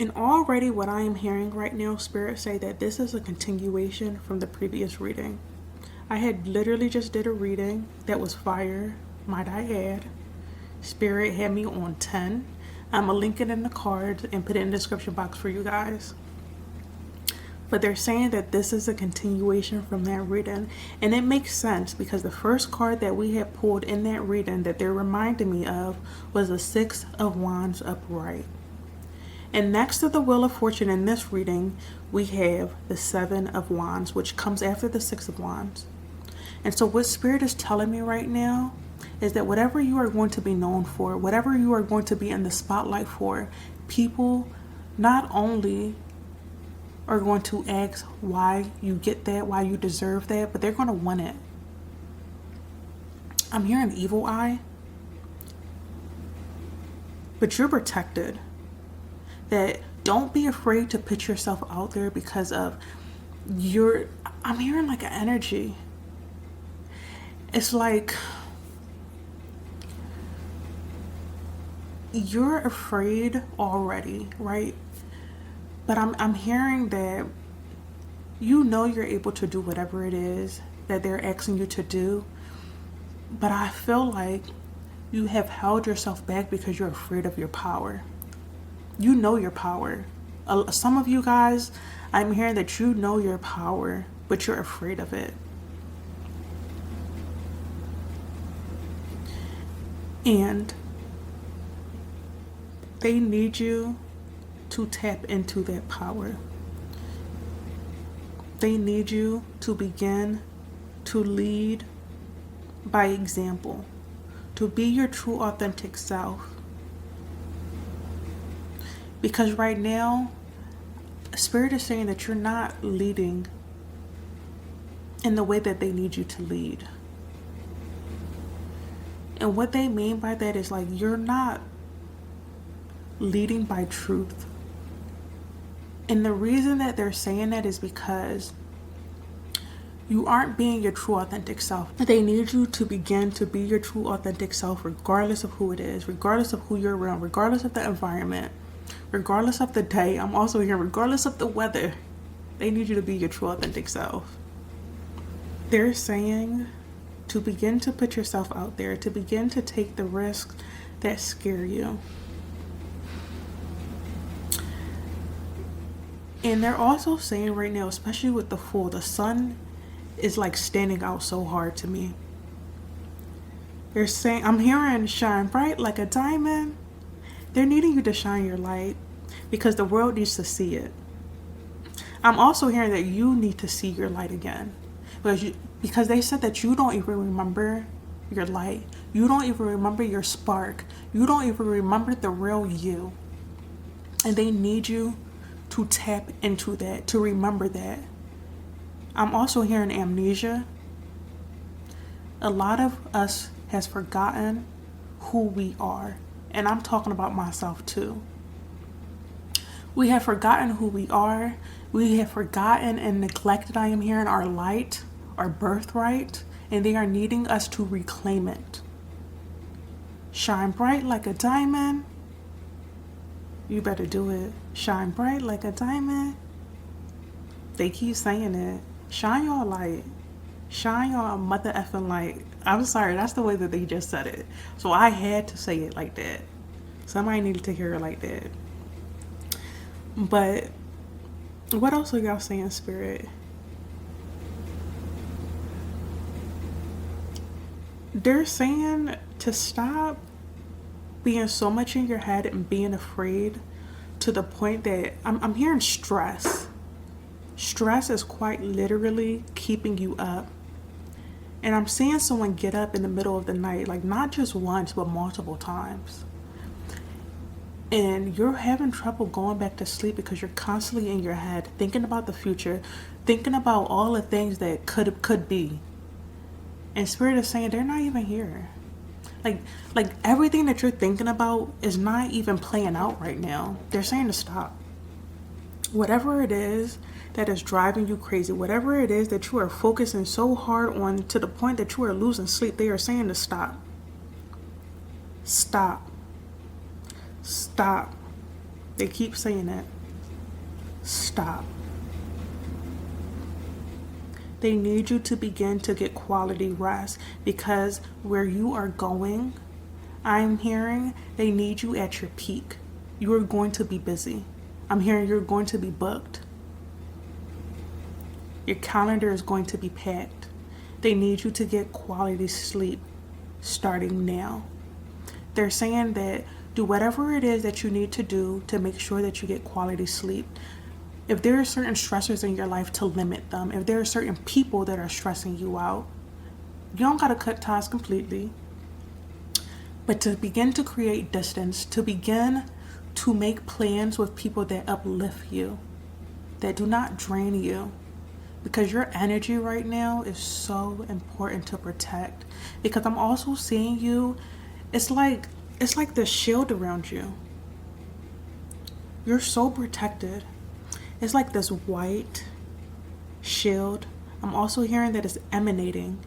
And already what I am hearing right now, Spirit say that this is a continuation from the previous reading. I had literally just did a reading that was fire, might I add. Spirit had me on 10. I'm going to link it in the cards and put it in the description box for you guys. But they're saying that this is a continuation from that reading. And it makes sense because the first card that we had pulled in that reading that they're reminding me of was the Six of Wands upright. And next to the Wheel of Fortune in this reading, we have the Seven of Wands, which comes after the Six of Wands. And so what Spirit is telling me right now is that whatever you are going to be known for, whatever you are going to be in the spotlight for, people not only are going to ask why you get that, why you deserve that, but they're going to want it. I'm hearing evil eye, but you're protected. That don't be afraid to put yourself out there because of I'm hearing like an energy. It's like you're afraid already, right? But I'm hearing that you know you're able to do whatever it is that they're asking you to do. But I feel like you have held yourself back because you're afraid of your power. You know your power. Some of you guys, I'm hearing that you know your power, but you're afraid of it. And they need you to tap into that power. They need you to begin to lead by example, to be your true authentic self. Because right now, Spirit is saying that you're not leading in the way that they need you to lead. And what they mean by that is like you're not leading by truth. And the reason that they're saying that is because you aren't being your true authentic self. They need you to begin to be your true authentic self regardless of who it is, regardless of who you're around, regardless of the environment, regardless of the day. I'm also here, regardless of the weather. They need you to be your true authentic self. They're saying to begin to put yourself out there, to begin to take the risks that scare you. And they're also saying right now, especially with the Fool, the sun is like standing out so hard to me. They're saying, I'm hearing shine bright like a diamond. They're needing you to shine your light because the world needs to see it. I'm also hearing that you need to see your light again. Because they said that you don't even remember your light. You don't even remember your spark. You don't even remember the real you. And they need you to tap into that, to remember that. I'm also hearing amnesia. A lot of us has forgotten who we are. And I'm talking about myself too. We have forgotten who we are. We have forgotten and neglected, I am hearing, our light, our birthright, and they are needing us to reclaim it. Shine bright like a diamond. You better do it. Shine bright like a diamond. They keep saying it. Shine your light. Shine your mother effing light. I'm sorry, that's the way that they just said it. So I had to say it like that. Somebody needed to hear it like that. But what else are y'all saying, Spirit? They're saying to stop being so much in your head and being afraid to the point that I'm hearing stress. Stress is quite literally keeping you up. And I'm seeing someone get up in the middle of the night, like not just once, but multiple times. And you're having trouble going back to sleep because you're constantly in your head thinking about the future, thinking about all the things that could be. And Spirit is saying they're not even here. Like everything that you're thinking about is not even playing out right now. They're saying to stop. Whatever it is that is driving you crazy, whatever it is that you are focusing so hard on to the point that you are losing sleep, they are saying to stop. Stop. Stop. They keep saying it. Stop. They need you to begin to get quality rest, because where you are going, I'm hearing they need you at your peak. You are going to be busy. I'm hearing you're going to be booked. Your calendar is going to be packed. They need you to get quality sleep starting now. They're saying that do whatever it is that you need to do to make sure that you get quality sleep. If there are certain stressors in your life, to limit them. If there are certain people that are stressing you out, you don't got to cut ties completely, but to begin to create distance, to begin to make plans with people that uplift you, that do not drain you, because your energy right now is so important to protect. Because I'm also seeing you, it's like the shield around you. You're so protected. It's like this white shield. I'm also hearing that it's emanating.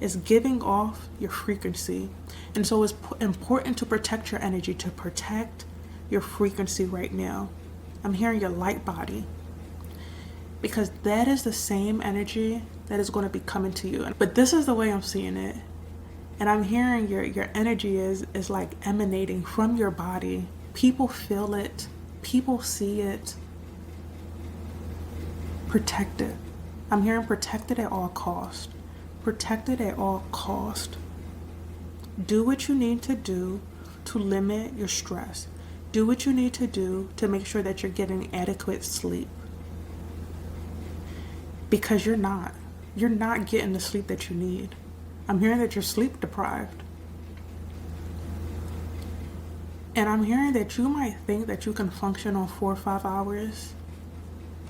It's giving off your frequency. And so it's important to protect your energy, to protect your frequency right now. I'm hearing your light body, because that is the same energy that is going to be coming to you. But this is the way I'm seeing it. And I'm hearing your energy is like emanating from your body. People feel it. People see it. Protected. I'm hearing protected at all cost. Protected at all cost. Do what you need to do to limit your stress. Do what you need to do to make sure that you're getting adequate sleep. Because you're not getting the sleep that you need. I'm hearing that you're sleep deprived. And I'm hearing that you might think that you can function on 4 or 5 hours.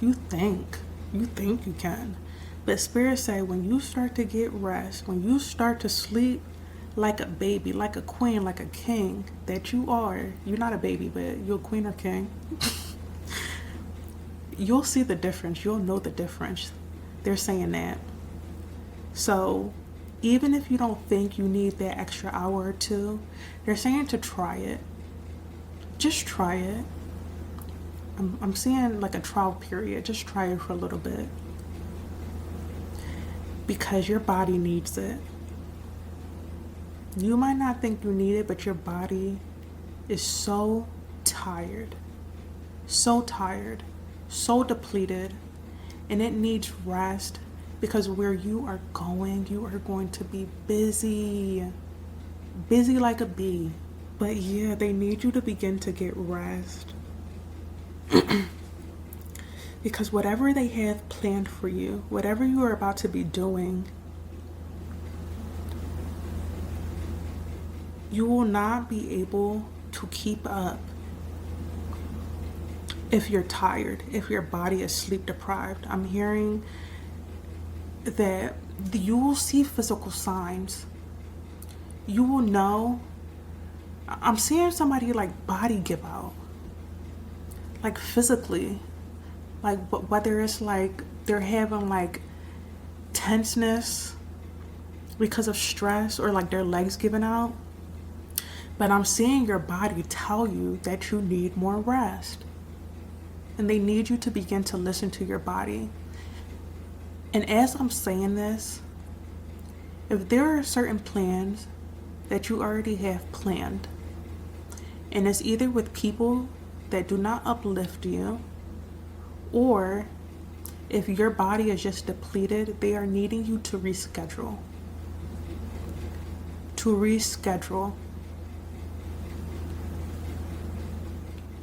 You think you can. But Spirit say when you start to get rest, when you start to sleep like a baby, like a queen, like a king that you are, you're not a baby, but you're a queen or king. You'll see the difference. You'll know the difference. They're saying that. So even if you don't think you need that extra hour or two, they're saying to try it. Just try it. I'm seeing like a trial period. Just try it for a little bit. Because your body needs it. You might not think you need it, but your body is so tired. So tired. So depleted. And it needs rest, because where you are going to be busy. Busy like a bee. But yeah, they need you to begin to get rest. Because whatever they have planned for you, whatever you are about to be doing, you will not be able to keep up if you're tired, if your body is sleep deprived. I'm hearing that you will see physical signs. You will know. I'm seeing somebody like body give out. Like physically. Like whether it's like they're having like tenseness because of stress, or like their legs giving out. But I'm seeing your body tell you that you need more rest. And they need you to begin to listen to your body. And as I'm saying this, if there are certain plans that you already have planned, and it's either with people that do not uplift you, or if your body is just depleted, they are needing you to reschedule. To reschedule.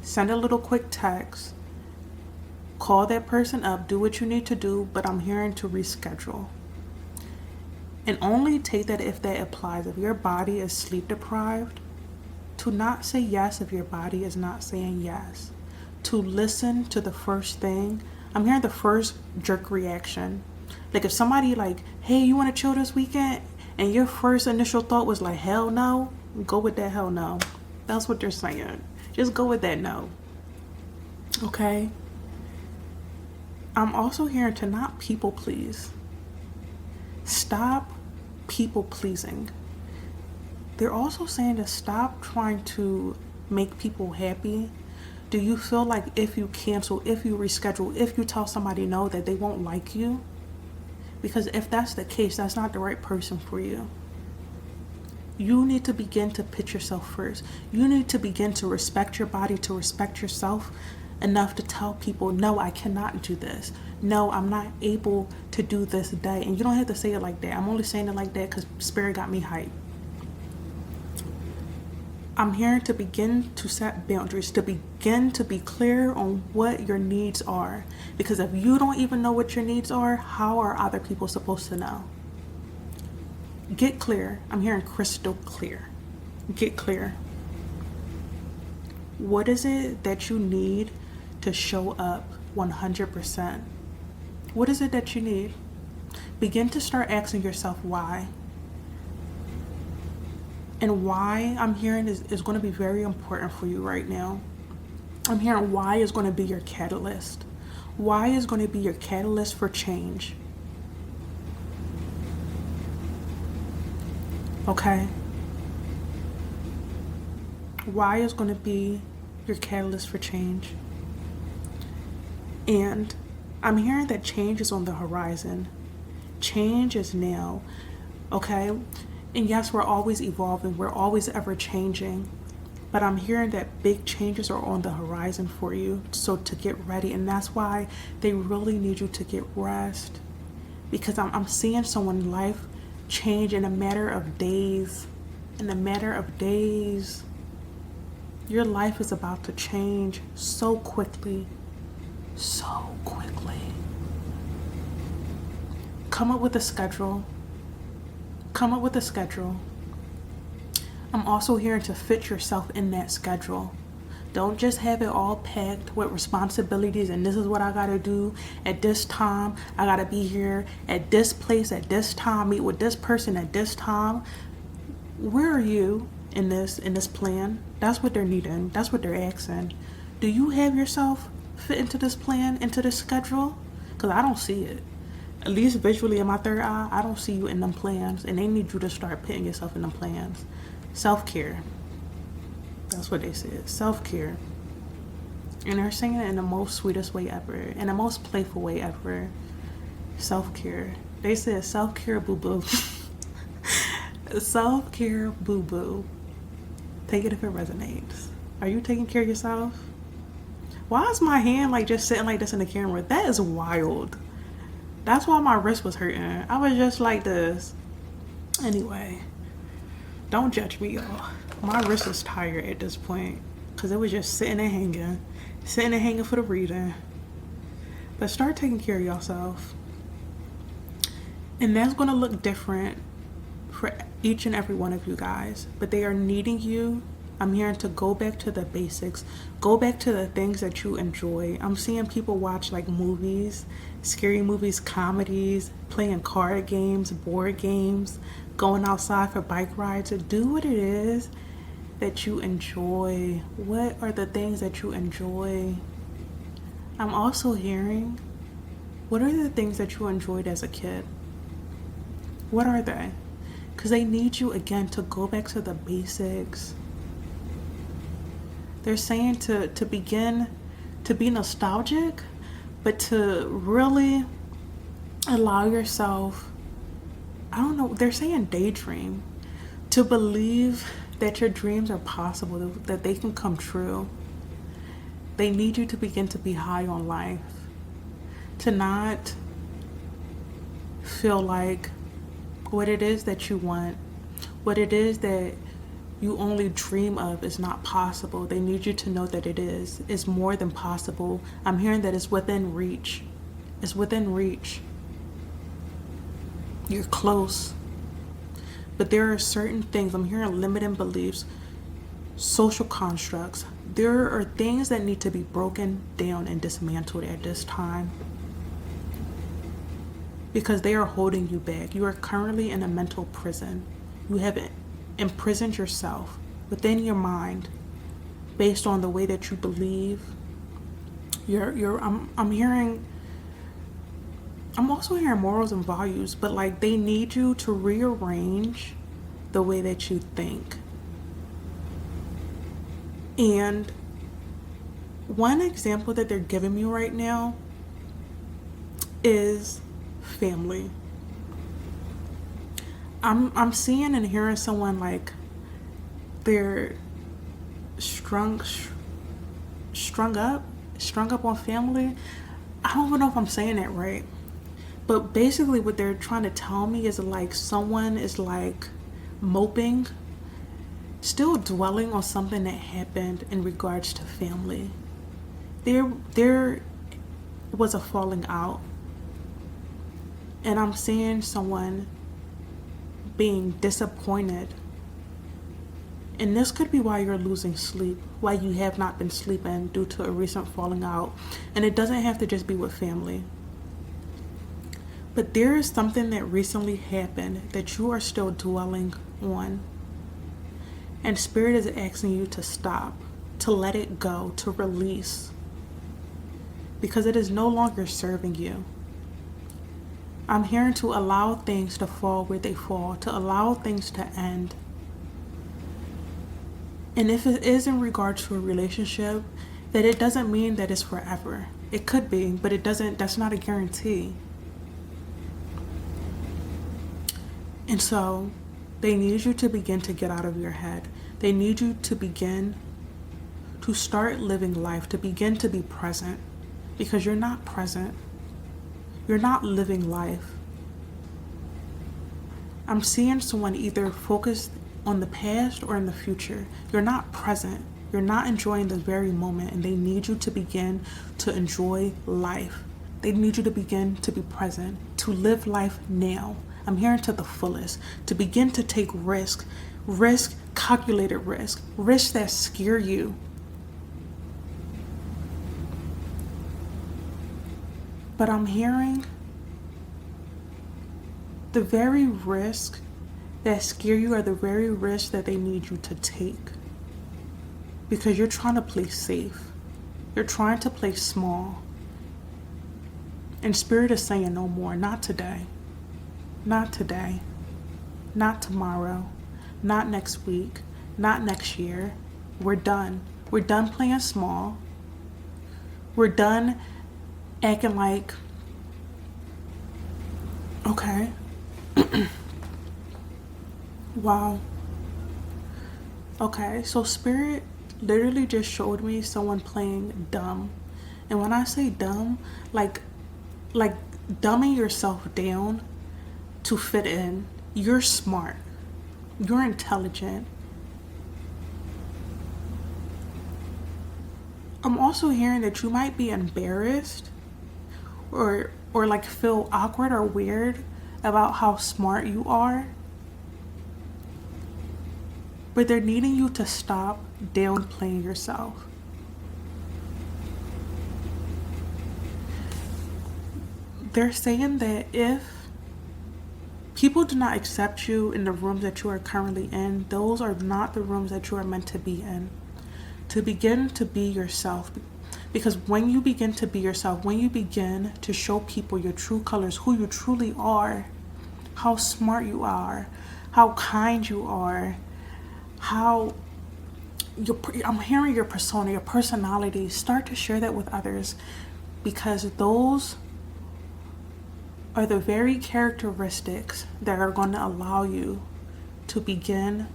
Send a little quick text. Call that person up. Do what you need to do, but I'm hearing to reschedule. And only take that if that applies. If your body is sleep deprived, to not say yes if your body is not saying yes. To listen to the first thing. I'm hearing the first jerk reaction. Like if somebody like, hey, you want to chill this weekend? And your first initial thought was like, hell no. Go with that hell no. That's what they're saying. Just go with that no. Okay? I'm also hearing to not people please. Stop people pleasing. They're also saying to stop trying to make people happy Do you feel like if you cancel, if you reschedule, if you tell somebody no, that they won't like you? Because if that's the case, that's not the right person for you. You need to begin to put yourself first. You need to begin to respect your body, to respect yourself enough to tell people, no, I cannot do this. No, I'm not able to do this day. And you don't have to say it like that. I'm only saying it like that because Spirit got me hyped. I'm here to begin to set boundaries, to begin to be clear on what your needs are. Because if you don't even know what your needs are, how are other people supposed to know? Get clear. I'm hearing crystal clear. Get clear. What is it that you need to show up 100%? What is it that you need? Begin to start asking yourself why. And why I'm hearing is going to be very important for you right now. I'm hearing why is going to be your catalyst. Why is going to be your catalyst for change. Okay? Why is going to be your catalyst for change. And I'm hearing that change is on the horizon. Change is now. Okay? And yes, we're always evolving. We're always ever changing. But I'm hearing that big changes are on the horizon for you. So to get ready. And that's why they really need you to get rest. Because I'm seeing someone's life change in a matter of days. In a matter of days. Your life is about to change so quickly. So quickly. Come up with a schedule. Come up with a schedule. I'm also hearing to fit yourself in that schedule. Don't just have it all packed with responsibilities and this is what I gotta do at this time. I gotta be here at this place at this time, meet with this person at this time. Where are you in this plan? That's what they're needing. That's what they're asking. Do you have yourself fit into this plan, into this schedule? Because I don't see it. At least visually in my third eye, I don't see you in them plans. And they need you to start putting yourself in them plans. Self-care. That's what they said. Self-care. And they're saying it in the most sweetest way ever. In the most playful way ever. Self-care. They said self-care boo-boo. Self-care boo-boo. Take it if it resonates. Are you taking care of yourself? Why is my hand like just sitting like this in the camera? That is wild. That's why my wrist was hurting. I was just like this. Anyway, don't judge me, y'all. My wrist is tired at this point because it was just sitting and hanging. Sitting and hanging for the reading. But start taking care of yourself. And that's going to look different for each and every one of you guys. But they are needing you. I'm hearing to go back to the basics. Go back to the things that you enjoy. I'm seeing people watch like movies, scary movies, comedies, playing card games, board games, going outside for bike rides. Do what it is that you enjoy. What are the things that you enjoy? I'm also hearing, what are the things that you enjoyed as a kid? What are they? Because they need you again to go back to the basics. They're saying to begin to be nostalgic, but to really allow yourself, I don't know, they're saying daydream, to believe that your dreams are possible, that they can come true. They need you to begin to be high on life, to not feel like what it is that you want, what it is that you only dream of is not possible. They need you to know that it is. It's more than possible. I'm hearing that it's within reach. It's within reach. You're close. But there are certain things, I'm hearing limiting beliefs, social constructs. There are things that need to be broken down and dismantled at this time. Because they are holding you back. You are currently in a mental prison. You have imprisoned yourself within your mind based on the way that you believe. I'm also hearing morals and values, but like they need you to rearrange the way that you think. And one example that they're giving me right now is family. I'm seeing and hearing someone like they're strung strung up on family. I don't even know if I'm saying that right. But basically what they're trying to tell me is like someone is like moping, still dwelling on something that happened in regards to family. There was a falling out, and I'm seeing someone being disappointed. And this could be why you're losing sleep, why you have not been sleeping due to a recent falling out. And it doesn't have to just be with family. But there is something that recently happened that you are still dwelling on. And Spirit is asking you to stop, to let it go, to release. Because it is no longer serving you. I'm hearing to allow things to fall where they fall, to allow things to end. And if it is in regard to a relationship, that it doesn't mean that it's forever. It could be, but it doesn't, that's not a guarantee. And so they need you to begin to get out of your head. They need you to begin to start living life, to begin to be present, because you're not present. You're not living life. I'm seeing someone either focused on the past or in the future. You're not present. You're not enjoying the very moment, and they need you to begin to enjoy life. They need you to begin to be present, to live life now. I'm hearing to the fullest, to begin to take risk, calculated risks that scare you. But I'm hearing the very risk that scare you are the very risks that they need you to take. Because you're trying to play safe. You're trying to play small. And Spirit is saying no more. Not today. Not today. Not tomorrow. Not next week. Not next year. We're done. We're done playing small. We're done acting like, okay. Wow. Okay, so Spirit literally just showed me someone playing dumb. And when I say dumb, like dumbing yourself down to fit in. You're smart. You're intelligent. I'm also hearing that you might be embarrassed or like feel awkward or weird about how smart you are. But they're needing you to stop downplaying yourself. They're saying that if people do not accept you in the rooms that you are currently in, those are not the rooms that you are meant to be in. To begin to be yourself. Because when you begin to be yourself, when you begin to show people your true colors, who you truly are, how smart you are, how kind you are, I'm hearing your persona, your personality, start to share that with others, because those are the very characteristics that are going to allow you to begin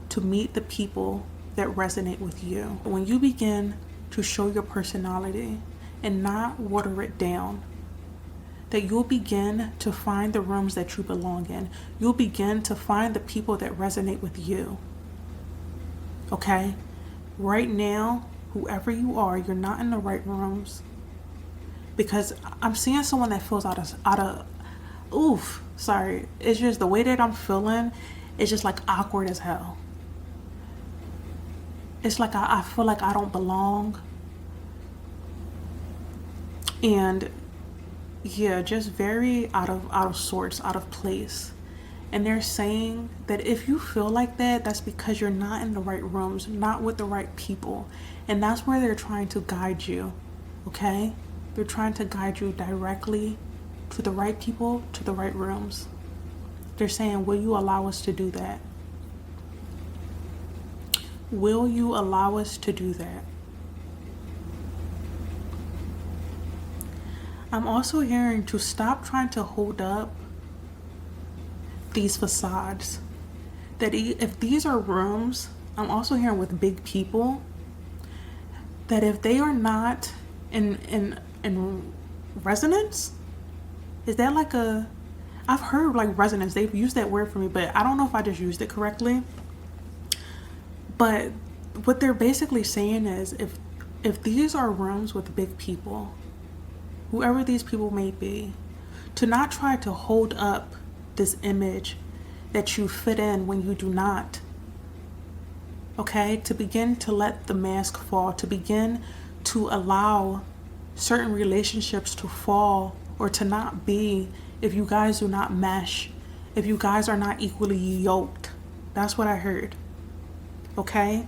to meet the people that resonate with you. When you begin to show your personality and not water it down, that you'll begin to find the rooms that you belong in. You'll begin to find the people that resonate with you. Okay? Right now, whoever you are, you're not in the right rooms. Because I'm seeing someone that feels it's just the way that I'm feeling, it's just like awkward as hell. It's like I feel like I don't belong. And yeah, just very out of sorts, out of place. And they're saying that if you feel like that, that's because you're not in the right rooms, not with the right people. And that's where they're trying to guide you, okay? They're trying to guide you directly to the right people, to the right rooms. They're saying, will you allow us to do that? Will you allow us to do that? I'm also hearing to stop trying to hold up these facades. That if these are rooms, I'm also hearing with big people, that if they are not in resonance, is that like a, I've heard like resonance, they've used that word for me, but I don't know if I just used it correctly. But what they're basically saying is if these are rooms with big people, whoever these people may be, to not try to hold up this image that you fit in when you do not. Okay? To begin to let the mask fall, to begin to allow certain relationships to fall or to not be if you guys do not mesh, if you guys are not equally yoked. That's what I heard. Okay?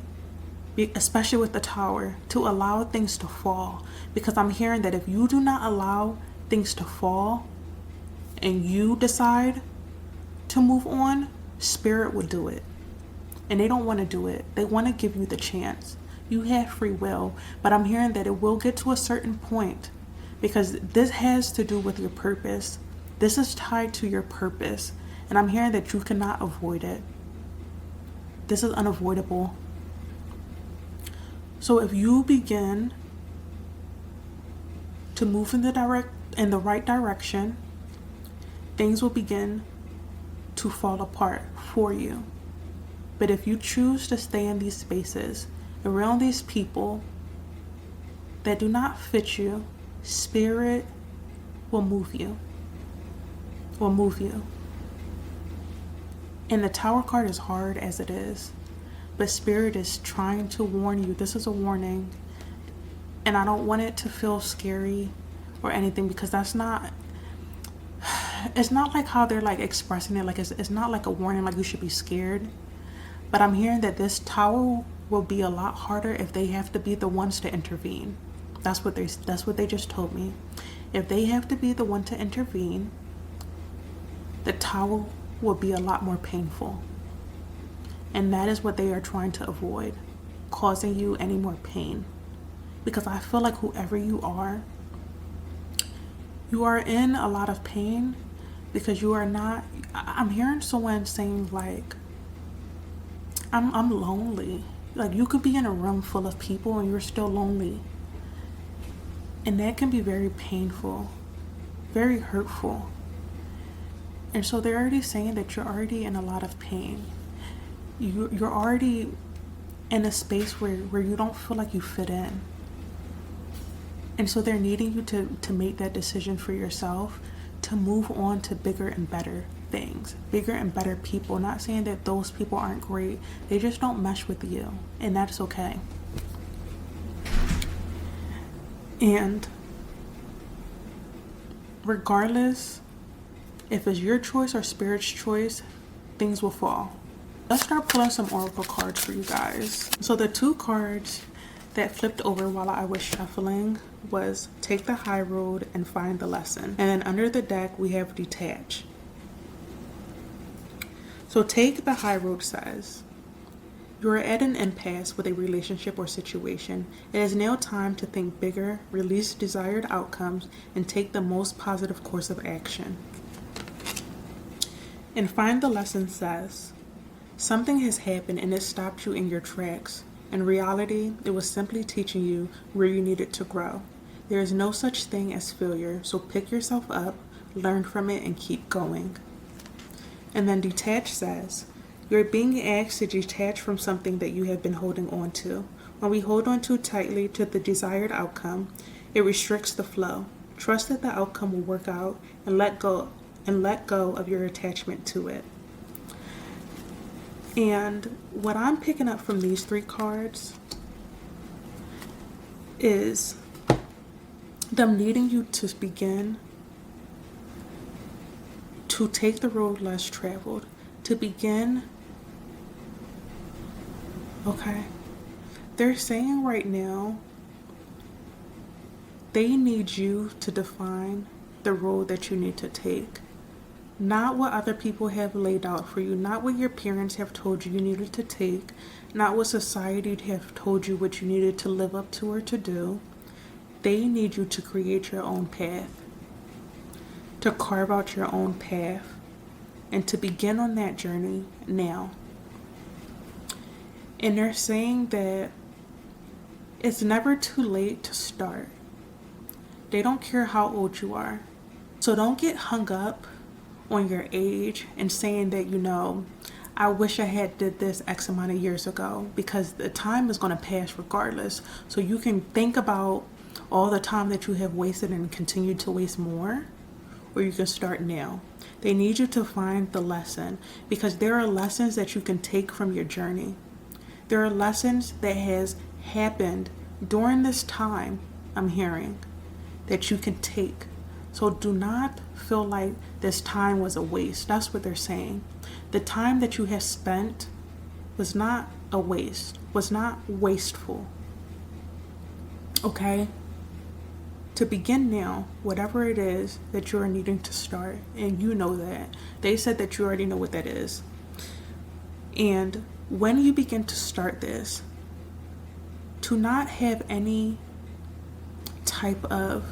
Especially with the Tower, to allow things to fall. Because I'm hearing that if you do not allow things to fall and you decide to move on, Spirit will do it. And they don't want to do it. They want to give you the chance. You have free will. But I'm hearing that it will get to a certain point, because this has to do with your purpose. This is tied to your purpose. And I'm hearing that you cannot avoid it. This is unavoidable. So if you begin to move in the right direction, things will begin to fall apart for you. But if you choose to stay in these spaces, around these people that do not fit you, Spirit will move you. Will move you. And the Tower card is hard as it is. But Spirit is trying to warn you. This is a warning. And I don't want it to feel scary or anything, because that's not, it's not like how they're like expressing it. Like it's not like a warning, like you should be scared. But I'm hearing that this Tower will be a lot harder if they have to be the ones to intervene. That's what they just told me. If they have to be the one to intervene, the Tower will be a lot more painful. And that is what they are trying to avoid, causing you any more pain. Because I feel like whoever you are in a lot of pain, because you are not, I'm hearing someone saying like, I'm lonely. Like you could be in a room full of people and you're still lonely. And that can be very painful, very hurtful. And so they're already saying that you're already in a lot of pain. You're already in a space where you don't feel like you fit in. And so they're needing you to make that decision for yourself, to move on to bigger and better things, bigger and better people. Not saying that those people aren't great, they just don't mesh with you, and that's okay. And regardless if it's your choice or Spirit's choice, things will fall. Let's start pulling some oracle cards for you guys. So the two cards that flipped over while I was shuffling was Take the High Road and Find the Lesson. And then under the deck we have Detach. So Take the High Road says, you are at an impasse with a relationship or situation. It is now time to think bigger, release desired outcomes, and take the most positive course of action. And Find the Lesson says, something has happened and it stopped you in your tracks. In reality, it was simply teaching you where you needed to grow. There is no such thing as failure, so pick yourself up, learn from it, and keep going. And then Detach says, you're being asked to detach from something that you have been holding on to. When we hold on too tightly to the desired outcome, it restricts the flow. Trust that the outcome will work out and let go of your attachment to it. And what I'm picking up from these three cards is them needing you to begin to take the road less traveled, to begin. Okay, they're saying right now they need you to define the road that you need to take. Not what other people have laid out for you, not what your parents have told you needed to take, not what society have told you what you needed to live up to or to do. They need you to create your own path. to carve out your own path and to begin on that journey now. And they're saying that it's never too late to start. They don't care how old you are. So don't get hung up on your age and saying that, I wish I had did this X amount of years ago, because the time is going to pass regardless. So you can think about all the time that you have wasted and continue to waste more, or you can start now. They need you to find the lesson, because there are lessons that you can take from your journey. There are lessons that has happened during this time, I'm hearing, that you can take. So do not feel like this time was a waste. That's what they're saying. The time that you have spent was not a waste, was not wasteful. Okay? To begin now, whatever it is that you're needing to start, and you know that. They said that you already know what that is. And when you begin to start this, to not have any type of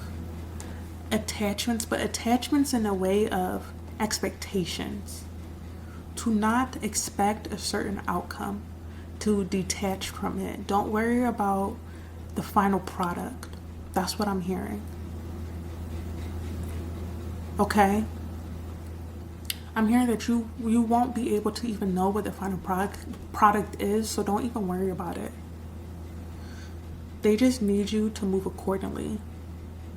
attachments, but attachments in a way of expectations. To not expect a certain outcome, to detach from it. Don't worry about the final product. That's what I'm hearing. Okay? I'm hearing that you won't be able to even know what the final product is, so don't even worry about it. They just need you to move accordingly.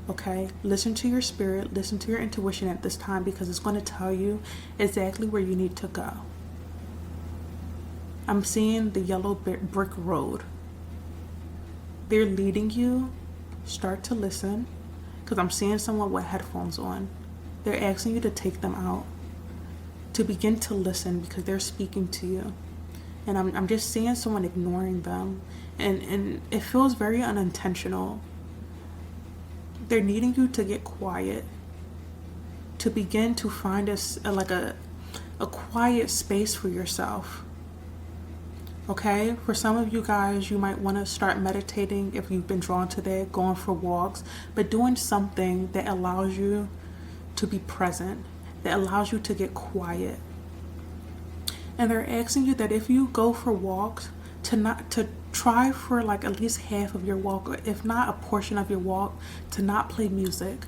Okay? Listen to your spirit, listen to your intuition at this time, because it's going to tell you exactly where you need to go. I'm seeing the yellow brick road. They're leading you. Start to listen, because I'm seeing someone with headphones on. They're asking you to take them out, to begin to listen, because they're speaking to you. And I'm just seeing someone ignoring them, and it feels very unintentional. They're needing you to get quiet, to begin to find a quiet space for yourself. Okay, for some of you guys, you might want to start meditating if you've been drawn to that, going for walks, but doing something that allows you to be present, that allows you to get quiet. And they're asking you that if you go for walks, to try for like at least half of your walk, or if not a portion of your walk, to not play music,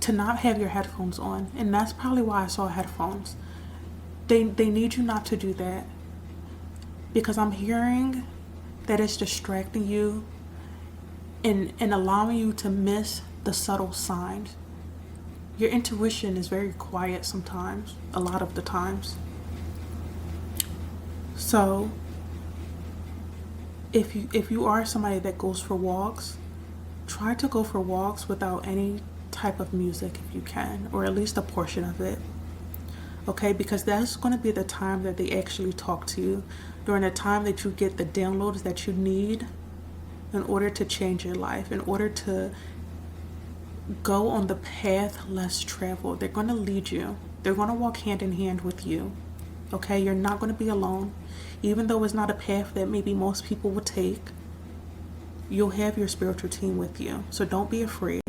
to not have your headphones on. And that's probably why I saw headphones. They need you not to do that. Because I'm hearing that it's distracting you and allowing you to miss the subtle signs. Your intuition is very quiet sometimes, a lot of the times. So if you are somebody that goes for walks, try to go for walks without any type of music if you can, or at least a portion of it. Okay, because that's going to be the time that they actually talk to you, during the time that you get the downloads that you need in order to change your life, in order to go on the path less traveled. They're going to lead you. They're going to walk hand in hand with you. Okay, you're not going to be alone. Even though it's not a path that maybe most people would take, you'll have your spiritual team with you. So don't be afraid.